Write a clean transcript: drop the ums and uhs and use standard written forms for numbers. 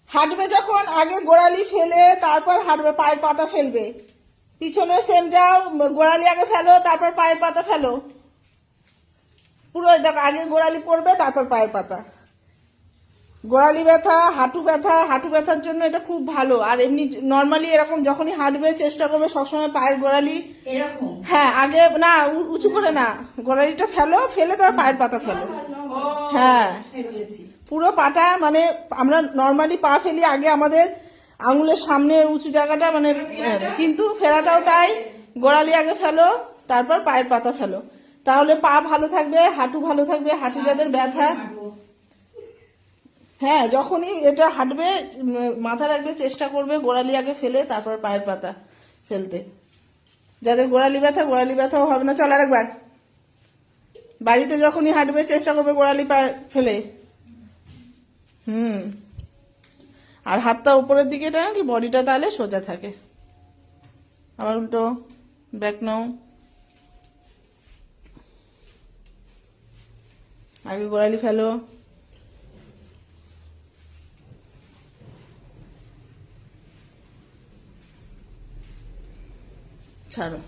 হাঁটবে যখন আগে গোড়ালি ফেলে তারপর হাঁটবে, পায়ের পাতা ফেলবে। পিছনে সেম যাও, গোড়ালি আগে ফেলো তারপর পায়ের পাতা ফেলো। পুরো দেখো, আগে গোড়ালি পড়বে তারপর পায়ের পাতা। গোড়ালি ব্যথা, হাঁটু ব্যথা, হাঁটু ব্যথার জন্য এটা খুব ভালো। আর এমনি নর্মালি এরকম যখনই হাঁটবে চেষ্টা করবে সবসময় পায়ের গোড়ালি এরকম, হ্যাঁ আগে না উঁচু করে না, গোড়ালিটা ফেলো, ফেলে তারপর পায়ের পাতা ফেলো। হ্যাঁ পুরো পাটা মানে আমরা নর্মালি পা ফেলি আগে আমাদের আঙুলের সামনে উঁচু জায়গাটা মানে, কিন্তু ফেরাটাও তাই, গোড়ালি আগে ফেলো তারপর পায়ের পাতা ফেলো, তাহলে পা ভালো থাকবে, হাঁটু ভালো থাকবে। হাঁটু যাদের ব্যথা, হ্যাঁ যখনই এটা হাঁটবে মাথা রাখবে, চেষ্টা করবে গোড়ালি আগে ফেলে তারপর পায়ের পাতা ফেলতে। যাদের গোড়ালি ব্যথা, গোড়ালি ব্যথাও হবে না। চল আরেকবার, বাড়িতে যখনই হাঁটবে চেষ্টা করবে গোড়ালি পায়ে ফেলে। আর হাতটা উপরের দিকে টানা, কি বডিটা তাহলে সোজা থাকে। আবার উল্টো, ব্যাক নাও, আগে গোড়ালি ফেলো, ছাড়ো।